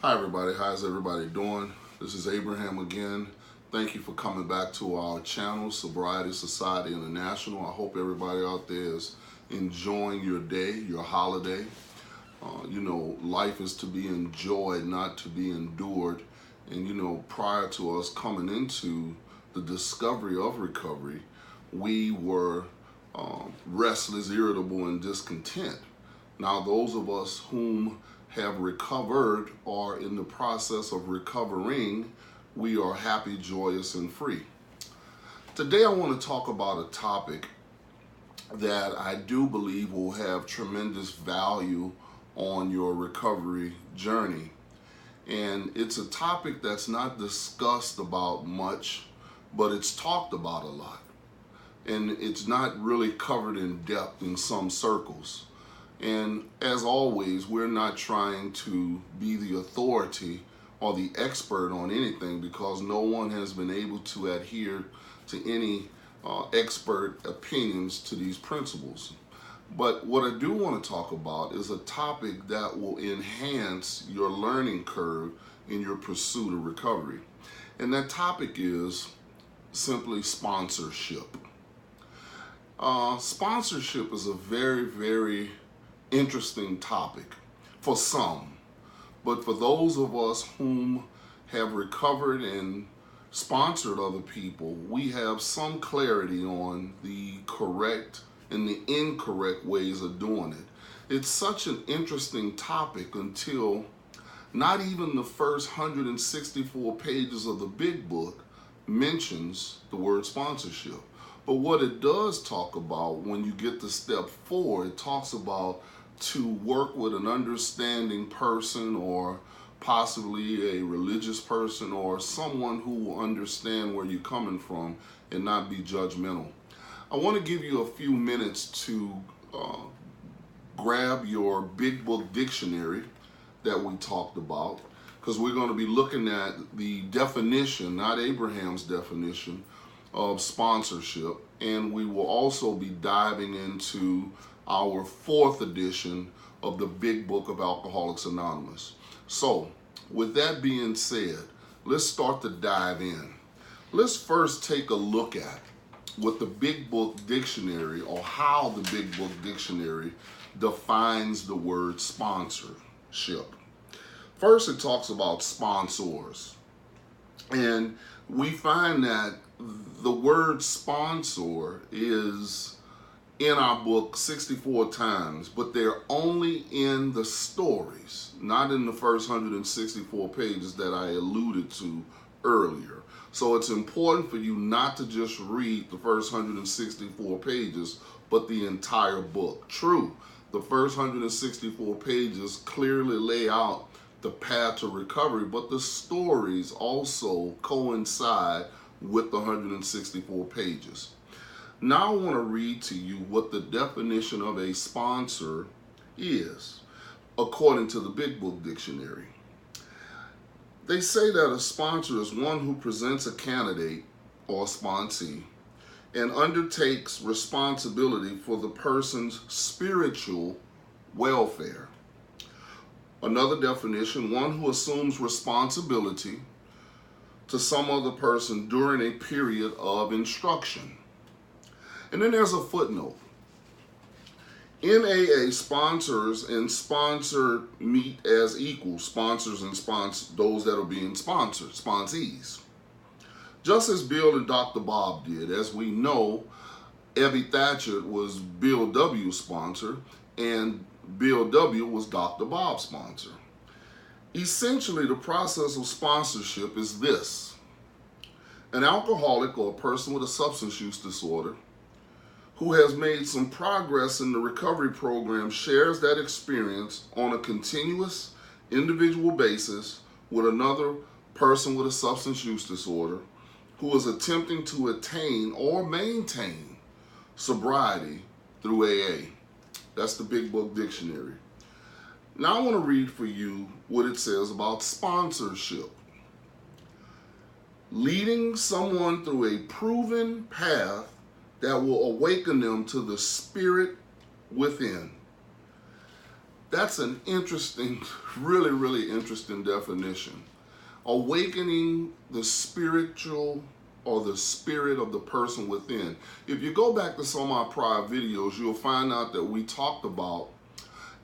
Hi everybody, how's everybody doing? This is Abraham again. Thank you for coming back to our channel, Sobriety Society International. I hope everybody out there is enjoying your day, your holiday. Life is to be enjoyed, not to be endured. And prior to us coming into the discovery of recovery, we were restless, irritable, and discontent. Now, those of us whom have recovered or in the process of recovering, we are happy, joyous, and free. Today I want to talk about a topic that I do believe will have tremendous value on your recovery journey. And it's a topic that's not discussed about much, but it's talked about a lot. And it's not really covered in depth in some circles. And as always, we're not trying to be the authority or the expert on anything because no one has been able to adhere to any expert opinions to these principles. But what I do want to talk about is a topic that will enhance your learning curve in your pursuit of recovery. And that topic is simply sponsorship. Sponsorship is a very, very interesting topic for some, but for those of us whom have recovered and sponsored other people, we have some clarity on the correct and the incorrect ways of doing it. It's such an interesting topic until not even the first 164 pages of the big book mentions the word sponsorship. But what it does talk about when you get to step 4, it talks about to work with an understanding person or possibly a religious person or someone who will understand where you're coming from and not be judgmental. I want to give you a few minutes to grab your big book dictionary that we talked about, because we're going to be looking at the definition, not Abraham's definition, of sponsorship, and we will also be diving into our 4th edition of the Big Book of Alcoholics Anonymous. So, with that being said, let's start to dive in. Let's first take a look at what the Big Book Dictionary, or how the Big Book Dictionary defines the word sponsorship. First, it talks about sponsors. And we find that the word sponsor is in our book 64 times, but they're only in the stories, not in the first 164 pages that I alluded to earlier. So it's important for you not to just read the first 164 pages, but the entire book. True, the first 164 pages clearly lay out the path to recovery, but the stories also coincide with the 164 pages. Now I want to read to you what the definition of a sponsor is, according to the Big Book Dictionary. They say that a sponsor is one who presents a candidate or sponsee and undertakes responsibility for the person's spiritual welfare. Another definition, one who assumes responsibility to some other person during a period of instruction. And then there's a footnote. In AA, sponsors and sponsored meet as equal. Sponsors and those that are being sponsored, sponsees. Just as Bill and Dr. Bob did. As we know, Ebby Thatcher was Bill W.'s sponsor, and Bill W. was Dr. Bob's sponsor. Essentially, the process of sponsorship is this. An alcoholic or a person with a substance use disorder who has made some progress in the recovery program shares that experience on a continuous individual basis with another person with a substance use disorder who is attempting to attain or maintain sobriety through AA. That's the Big Book Dictionary. Now I want to read for you what it says about sponsorship. Leading someone through a proven path that will awaken them to the spirit within. That's an interesting, really, really interesting definition. Awakening the spiritual or the spirit of the person within. If you go back to some of my prior videos, you'll find out that we talked about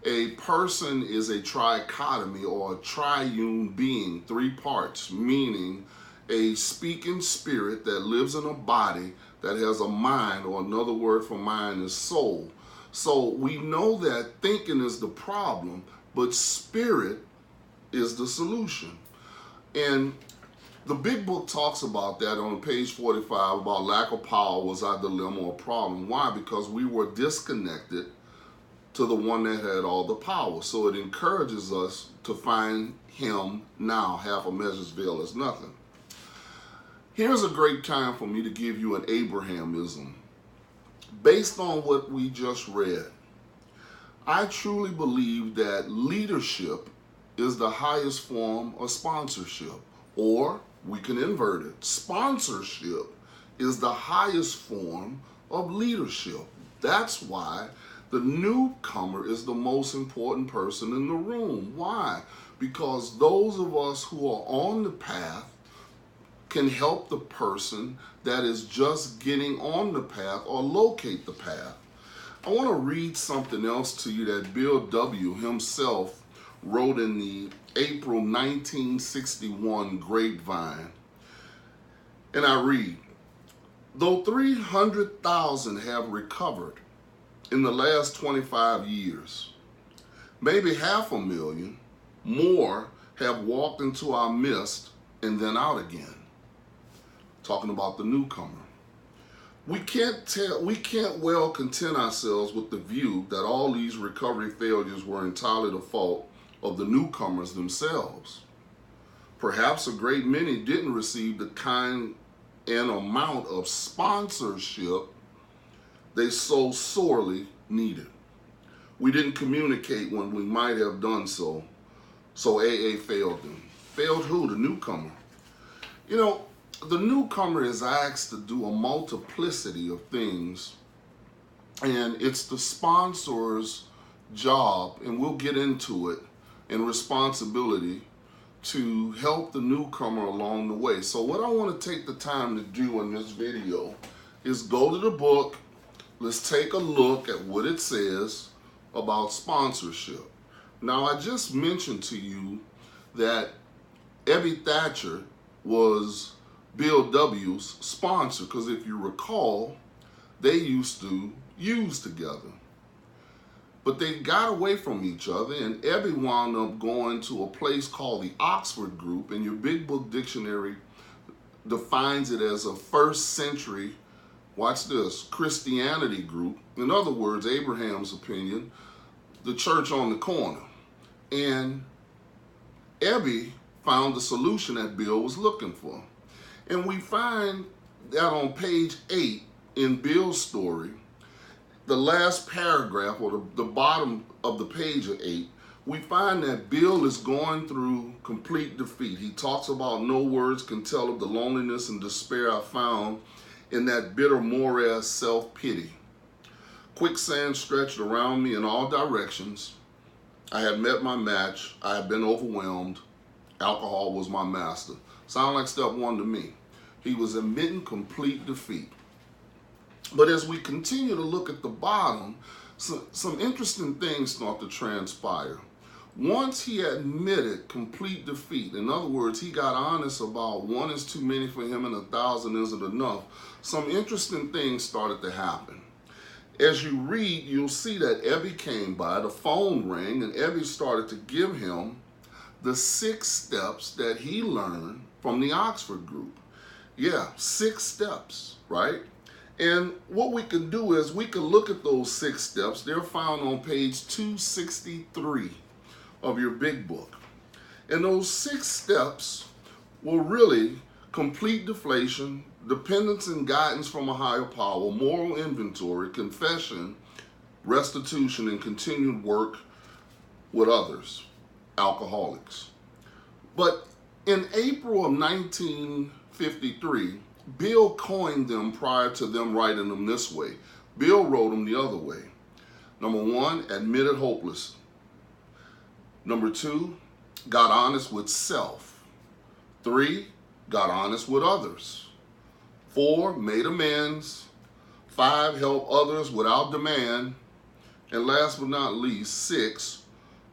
a person is a trichotomy or a triune being, three parts, meaning a speaking spirit that lives in a body that has a mind, or another word for mind is soul. So we know that thinking is the problem, but spirit is the solution. And the big book talks about that on page 45 about lack of power was our dilemma or problem. Why? Because we were disconnected to the one that had all the power. So it encourages us to find him now. Half a measure's veil is nothing. Here's a great time for me to give you an Abrahamism. Based on what we just read, I truly believe that leadership is the highest form of sponsorship. Or we can invert it. Sponsorship is the highest form of leadership. That's why the newcomer is the most important person in the room. Why? Because those of us who are on the path can help the person that is just getting on the path or locate the path. I want to read something else to you that Bill W. himself wrote in the April 1961 Grapevine. And I read, though 300,000 have recovered in the last 25 years, maybe 500,000 more have walked into our midst and then out again. Talking about the newcomer. We can't well content ourselves with the view that all these recovery failures were entirely the fault of the newcomers themselves. Perhaps a great many didn't receive the kind and amount of sponsorship they so sorely needed. We didn't communicate when we might have done so, so AA failed them. Failed who? The newcomer. You know, the newcomer is asked to do a multiplicity of things, and it's the sponsor's job, and we'll get into it, and responsibility to help the newcomer along the way. So what I want to take the time to do in this video is go to the book. Let's take a look at what it says about sponsorship. Now, I just mentioned to you that Ebby Thatcher was Bill W.'s sponsor, because if you recall, they used to use together. But they got away from each other, and Ebby wound up going to a place called the Oxford Group, and your Big Book Dictionary defines it as a first century, watch this, Christianity group. In other words, Abraham's opinion, the church on the corner. And Ebby found the solution that Bill was looking for. And we find that on page 8 in Bill's story, the last paragraph, or the bottom of the page of 8, we find that Bill is going through complete defeat. He talks about no words can tell of the loneliness and despair I found in that bitter morass self-pity. Quicksand stretched around me in all directions. I had met my match. I had been overwhelmed. Alcohol was my master. Sound like step one to me. He was admitting complete defeat. But as we continue to look at the bottom, some interesting things start to transpire. Once he admitted complete defeat, in other words, he got honest about one is too many for him and 1,000 isn't enough, some interesting things started to happen. As you read, you'll see that Ebby came by, the phone rang, and Ebby started to give him the 6 steps that he learned from the Oxford Group. Yeah, 6 steps, right? And what we can do is we can look at those 6 steps. They're found on page 263 of your big book. And those 6 steps will really complete deflation, dependence and guidance from a higher power, moral inventory, confession, restitution, and continued work with others, alcoholics. But in April of 1953, Bill coined them prior to them writing them this way. Bill wrote them the other way. Number 1, admitted hopeless. Number 2, got honest with self. 3, got honest with others. 4, made amends. 5, help others without demand. And last but not least, 6,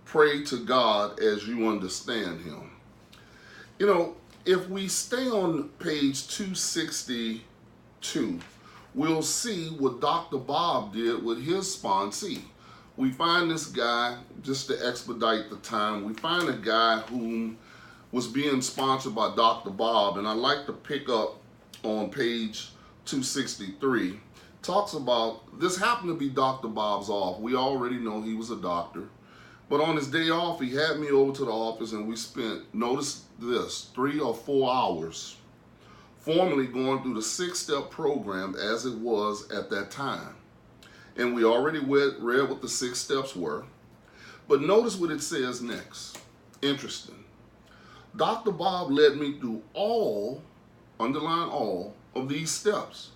pray to God as you understand Him. You know, if we stay on page 262, we'll see what Dr. Bob did with his sponsee. We find this guy, just to expedite the time, we find a guy who was being sponsored by Dr. Bob, and I'd like to pick up on page 263. Talks about, this happened to be Dr. Bob's off. We already know he was a doctor. But on his day off, he had me over to the office and we spent, notice this, 3 or 4 hours formally going through the 6-step program as it was at that time. And we already read what the 6 steps were. But notice what it says next. Interesting. Dr. Bob led me through all, underline all, of these steps.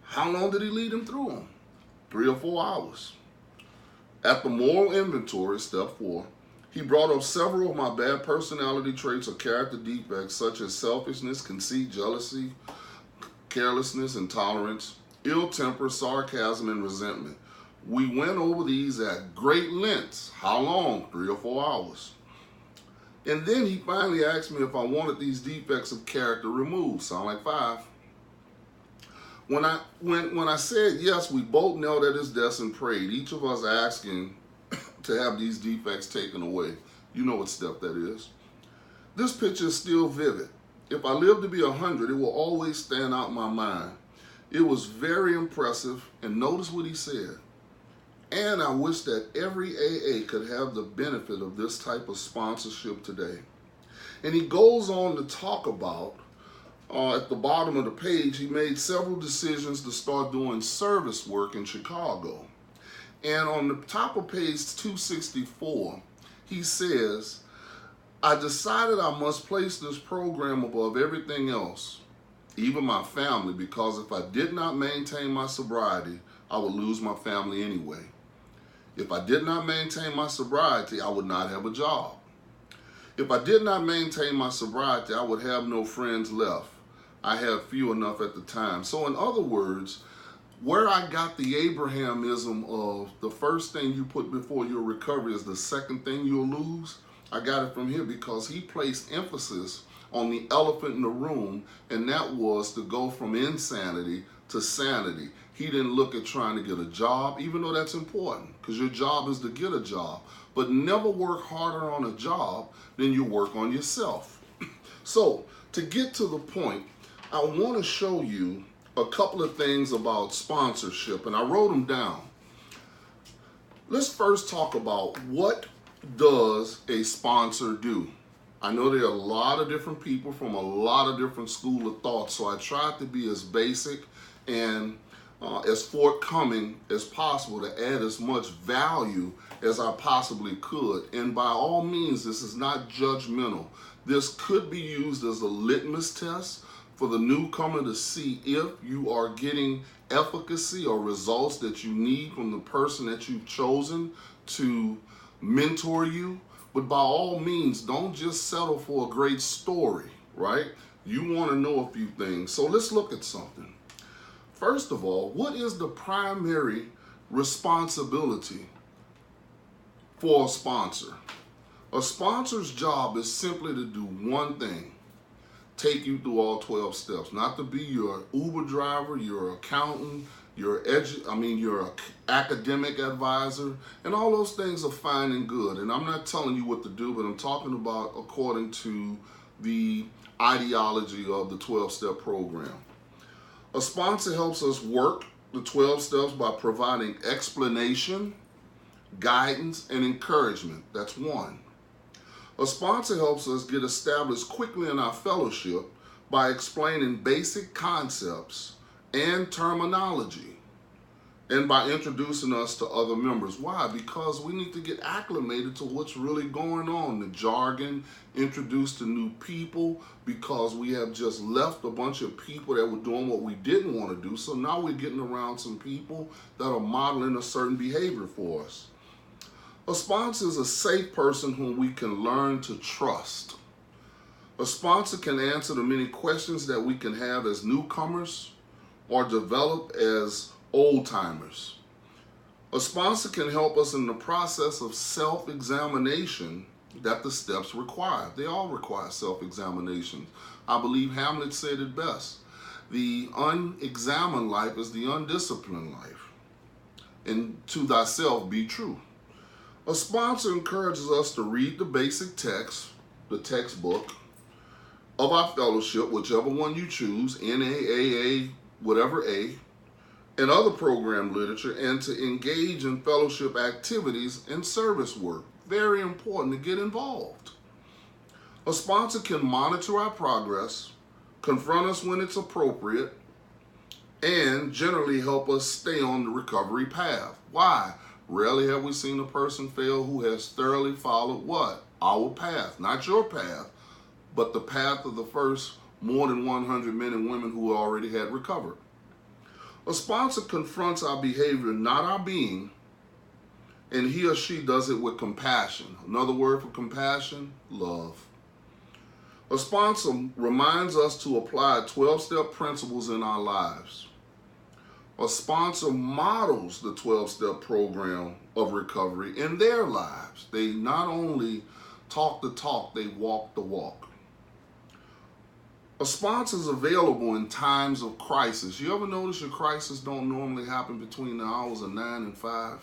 How long did he lead him through them? 3 or 4 hours. At the moral inventory, step 4, he brought up several of my bad personality traits or character defects such as selfishness, conceit, jealousy, carelessness, intolerance, ill temper, sarcasm, and resentment. We went over these at great lengths. How long? 3 or 4 hours. And then he finally asked me if I wanted these defects of character removed. Sound like 5. When I said yes, we both knelt at his desk and prayed, each of us asking to have these defects taken away. You know what step that is. This picture is still vivid. If I live to be 100, it will always stand out in my mind. It was very impressive, and notice what he said. And I wish that every AA could have the benefit of this type of sponsorship today. And he goes on to talk about, at the bottom of the page, he made several decisions to start doing service work in Chicago. And on the top of page 264, he says, I decided I must place this program above everything else, even my family, because if I did not maintain my sobriety, I would lose my family anyway. If I did not maintain my sobriety, I would not have a job. If I did not maintain my sobriety, I would have no friends left. I had few enough at the time. So in other words, where I got the Abrahamism of the first thing you put before your recovery is the second thing you'll lose, I got it from here because he placed emphasis on the elephant in the room, and that was to go from insanity to sanity. He didn't look at trying to get a job, even though that's important, because your job is to get a job. But never work harder on a job than you work on yourself. So, to get to the point, I want to show you a couple of things about sponsorship, and I wrote them down. Let's first talk about what does a sponsor do. I know there are a lot of different people from a lot of different school of thought, so I tried to be as basic and as forthcoming as possible to add as much value as I possibly could. And by all means, this is not judgmental. This could be used as a litmus test for the newcomer to see if you are getting efficacy or results that you need from the person that you've chosen to mentor you. But by all means, don't just settle for a great story, right? You want to know a few things. So let's look at something. First of all, what is the primary responsibility for a sponsor? A sponsor's job is simply to do one thing: take you through all 12 steps. Not to be your Uber driver, your accountant, your academic advisor, and all those things are fine and good. And I'm not telling you what to do, but I'm talking about according to the ideology of the 12-step program. A sponsor helps us work the 12 steps by providing explanation, guidance, and encouragement. That's one. A sponsor helps us get established quickly in our fellowship by explaining basic concepts and terminology, and by introducing us to other members. Why? Because we need to get acclimated to what's really going on, the jargon, introduced to new people, because we have just left a bunch of people that were doing what we didn't want to do. So now we're getting around some people that are modeling a certain behavior for us. A sponsor is a safe person whom we can learn to trust. A sponsor can answer the many questions that we can have as newcomers or develop as old-timers. A sponsor can help us in the process of self-examination that the steps require. They all require self-examination. I believe Hamlet said it best. The unexamined life is the undisciplined life. And to thyself be true. A sponsor encourages us to read the basic text, the textbook of our fellowship, whichever one you choose, NAAA, whatever A, and other program literature, and to engage in fellowship activities and service work. Very important to get involved. A sponsor can monitor our progress, confront us when it's appropriate, and generally help us stay on the recovery path. Why? Rarely have we seen a person fail who has thoroughly followed what? Our path. Not your path, but the path of the first more than 100 men and women who already had recovered. A sponsor confronts our behavior, not our being, and he or she does it with compassion. Another word for compassion, love. A sponsor reminds us to apply 12-step principles in our lives. A sponsor models the 12-step program of recovery in their lives. They not only talk the talk, they walk the walk. A sponsor is available in times of crisis. You ever notice your crisis don't normally happen between the hours of 9 and 5?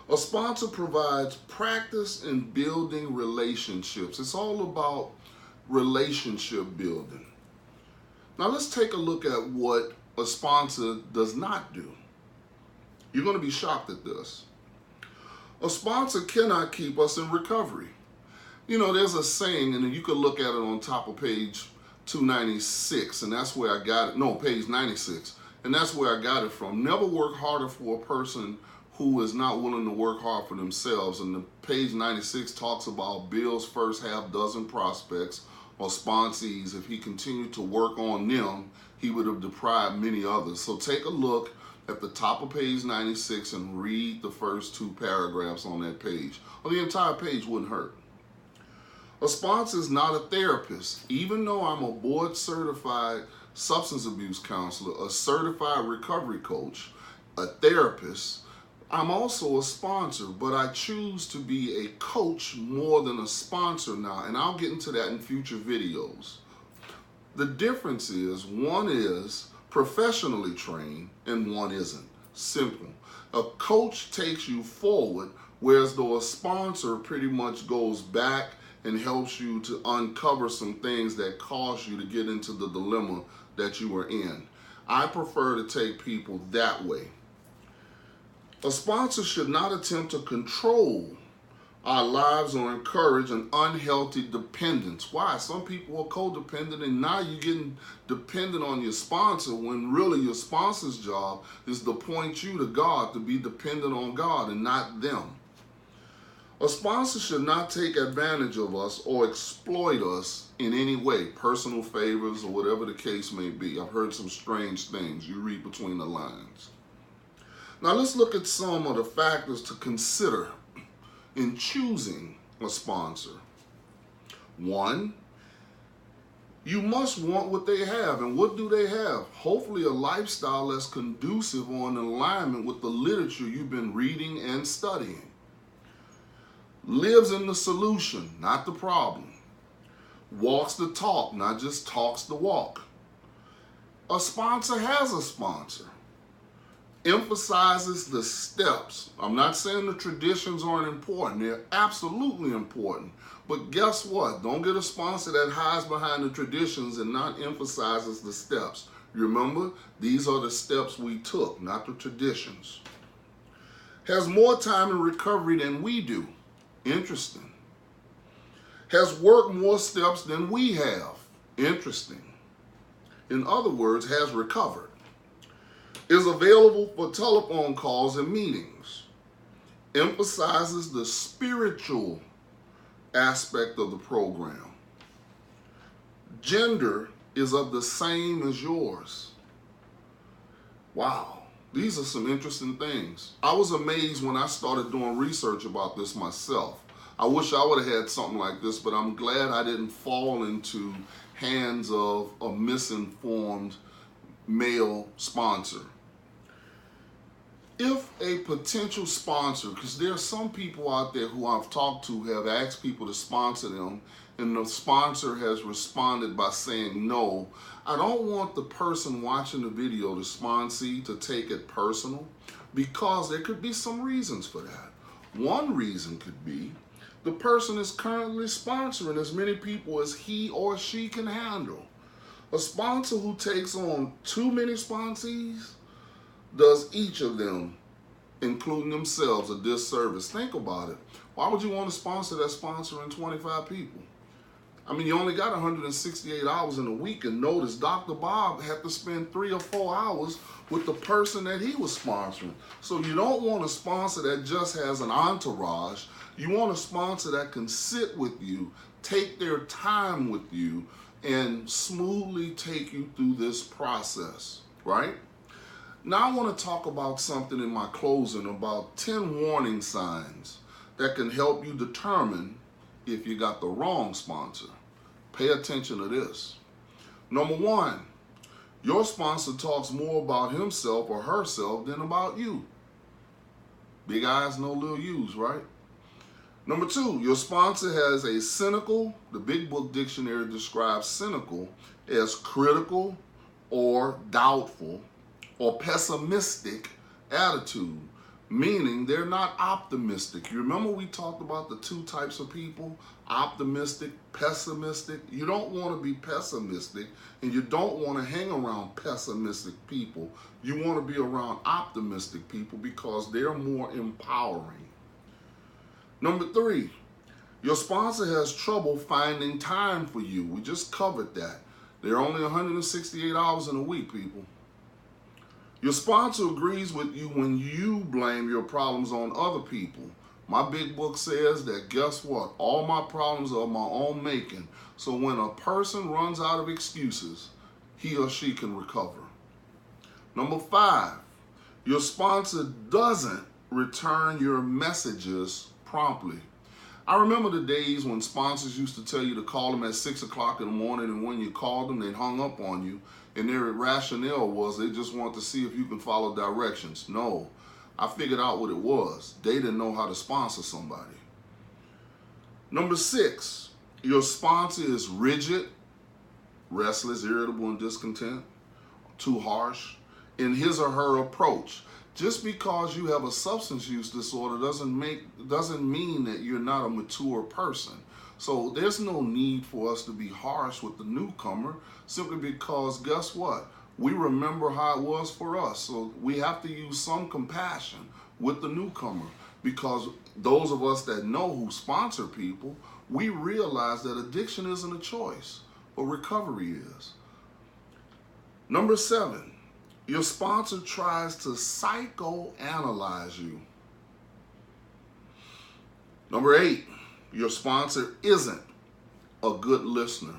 A sponsor provides practice in building relationships. It's all about relationship building. Now let's take a look at what a sponsor does not do. You're going to be shocked at this. A sponsor cannot keep us in recovery. You know, there's a saying, and you could look at it on top of page 296, and that's where I got it. No, page 96, and that's where I got it from. Never work harder for a person who is not willing to work hard for themselves. And the page 96 talks about Bill's first half dozen prospects or sponsees. If he continued to work on them, he would have deprived many others. So take a look at the top of page 96 and read the first 2 paragraphs on that page. Or the entire page wouldn't hurt. A sponsor is not a therapist. Even though I'm a board certified substance abuse counselor, a certified recovery coach, a therapist, I'm also a sponsor, but I choose to be a coach more than a sponsor now, and I'll get into that in future videos. The difference is one is professionally trained and one isn't. Simple. A coach takes you forward, whereas though a sponsor pretty much goes back and helps you to uncover some things that cause you to get into the dilemma that you were in. I prefer to take people that way. A sponsor should not attempt to control our lives or encourage an unhealthy dependence. Why? Some people are codependent, and now you're getting dependent on your sponsor when really your sponsor's job is to point you to God, to be dependent on God and not them. A sponsor should not take advantage of us or exploit us in any way, personal favors or whatever the case may be. I've heard some strange things. You read between the lines. Now let's look at some of the factors to consider in choosing a sponsor. 1, you must want what they have. And what do they have? Hopefully a lifestyle that's conducive or in alignment with the literature you've been reading and studying. Lives in the solution, not the problem. Walks the talk, not just talks the walk. A sponsor has a sponsor. Emphasizes the steps. I'm not saying the traditions aren't important. They're absolutely important. But guess what? Don't get a sponsor that hides behind the traditions and not emphasizes the steps. Remember, these are the steps we took, not the traditions. Has more time in recovery than we do. Interesting. Has worked more steps than we have. Interesting. In other words, has recovered. Is available for telephone calls and meetings. Emphasizes the spiritual aspect of the program. Gender is of the same as yours. Wow. These are some interesting things. I was amazed when I started doing research about this myself. I wish I would have had something like this, but I'm glad I didn't fall into hands of a misinformed male sponsor. If a potential sponsor, because there are some people out there who I've talked to have asked people to sponsor them, and the sponsor has responded by saying no, I don't want the person watching the video, the sponsee, to take it personal, because there could be some reasons for that. One reason could be the person is currently sponsoring as many people as he or she can handle. A sponsor who takes on too many sponsees does each of them, including themselves, a disservice. Think about it. Why would you want to sponsor that sponsoring 25 people? I mean, you only got 168 hours in a week, and notice Dr. Bob had to spend 3 or 4 hours with the person that he was sponsoring. So you don't want a sponsor that just has an entourage. You want a sponsor that can sit with you, take their time with you, and smoothly take you through this process, right? Now I want to talk about something in my closing about 10 warning signs that can help you determine if you got the wrong sponsor. Pay attention to this. Number 1, your sponsor talks more about himself or herself than about you. Big eyes, no little U's, right? Number 2, your sponsor has a cynical, the Big Book Dictionary describes cynical as critical or doubtful or pessimistic attitude, meaning they're not optimistic. You remember we talked about the 2 types of people, optimistic, pessimistic. You don't want to be pessimistic, and you don't want to hang around pessimistic people. You want to be around optimistic people because they're more empowering. Number 3, your sponsor has trouble finding time for you. We just covered that. There are only 168 hours in a week, people. Your sponsor agrees with you when you blame your problems on other people. My big book says that, guess what? All my problems are my own making. So when a person runs out of excuses, he or she can recover. Number 5, your sponsor doesn't return your messages promptly. I remember the days when sponsors used to tell you to call them at 6 o'clock in the morning, and when you called them, they hung up on you. And their rationale was they just want to see if you can follow directions. No, I figured out what it was. They didn't know how to sponsor somebody. Number 6, your sponsor is rigid, restless, irritable, and discontent, too harsh in his or her approach. Just because you have a substance use disorder doesn't mean that you're not a mature person. So there's no need for us to be harsh with the newcomer, simply because, guess what? We remember how it was for us. So we have to use some compassion with the newcomer, because those of us that know who sponsor people, we realize that addiction isn't a choice, but recovery is. Number 7, your sponsor tries to psychoanalyze you. Number 8, your sponsor isn't a good listener.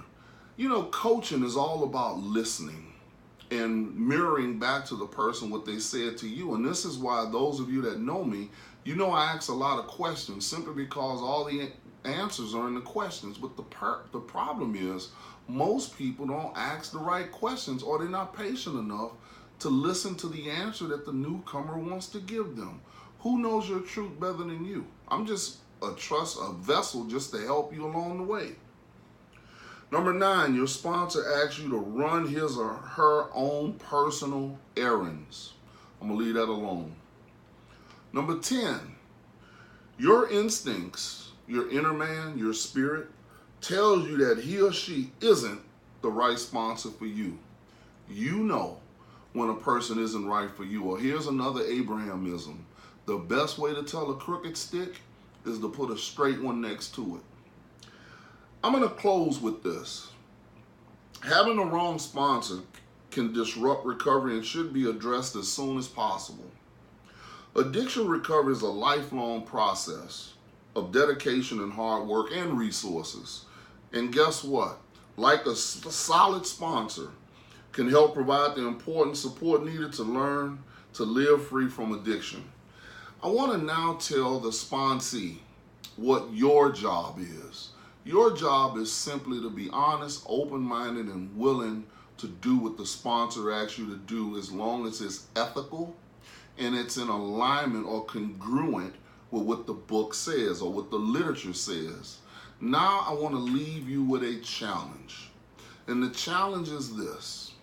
You know, coaching is all about listening and mirroring back to the person what they said to you. And this is why those of you that know me, you know I ask a lot of questions simply because all the answers are in the questions. But the problem is most people don't ask the right questions, or they're not patient enough to listen to the answer that the newcomer wants to give them. Who knows your truth better than you? I'm just a vessel just to help you along the way. Number 9, your sponsor asks you to run his or her own personal errands. I'm going to leave that alone. Number 10, your instincts, your inner man, your spirit, tells you that he or she isn't the right sponsor for you. You know when a person isn't right for you. Or here's another Abrahamism. The best way to tell a crooked stick is to put a straight one next to it. I'm going to close with this. Having the wrong sponsor can disrupt recovery and should be addressed as soon as possible. Addiction recovery is a lifelong process of dedication and hard work and resources. And guess what? Like a solid sponsor can help provide the important support needed to learn to live free from addiction. I want to now tell the sponsee what your job is. Your job is simply to be honest, open-minded, and willing to do what the sponsor asks you to do, as long as it's ethical and it's in alignment or congruent with what the book says or what the literature says. Now I want to leave you with a challenge. And the challenge is this.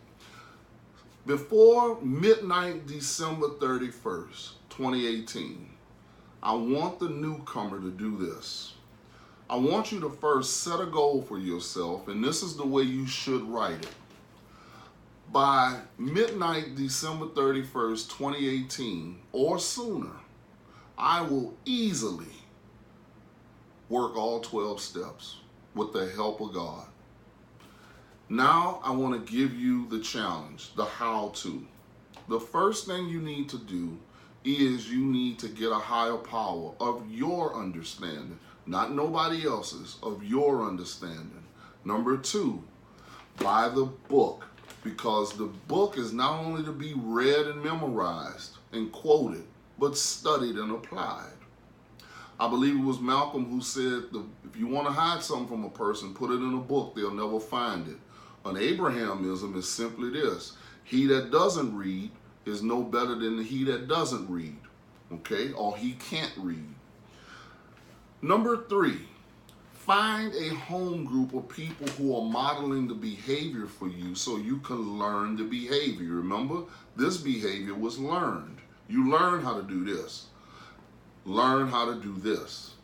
Before midnight, December 31st, 2018, I want the newcomer to do this. I want you to first set a goal for yourself, and this is the way you should write it. By midnight, December 31st, 2018, or sooner, I will easily work all 12 steps with the help of God. Now I want to give you the challenge, the how-to. The first thing you need to do is you need to get a higher power of your understanding, not nobody else's, of your understanding. Number 2, buy the book, because the book is not only to be read and memorized and quoted, but studied and applied. I believe it was Malcolm who said, if you want to hide something from a person, put it in a book, they'll never find it. An Abrahamism is simply this: he that doesn't read is no better than he that doesn't read, okay? Or he can't read. Number 3, find a home group of people who are modeling the behavior for you so you can learn the behavior. Remember, this behavior was learned. You learn how to do this. Learn how to do this.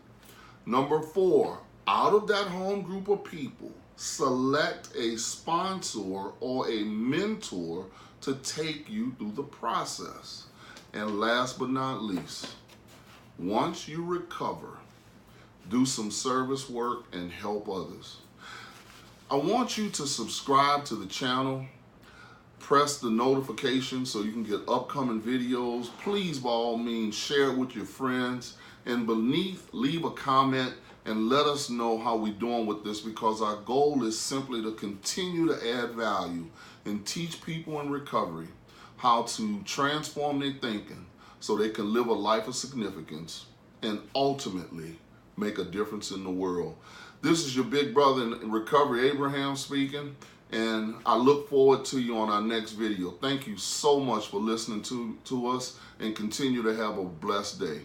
Number 4, out of that home group of people, select a sponsor or a mentor to take you through the process. And last but not least, once you recover, do some service work and help others. I want you to subscribe to the channel, press the notification so you can get upcoming videos. Please, by all means, share it with your friends. And beneath, leave a comment and let us know how we're doing with this, because our goal is simply to continue to add value and teach people in recovery how to transform their thinking so they can live a life of significance and ultimately make a difference in the world. This is your big brother in recovery, Abraham, speaking, and I look forward to you on our next video. Thank you so much for listening to us, and continue to have a blessed day.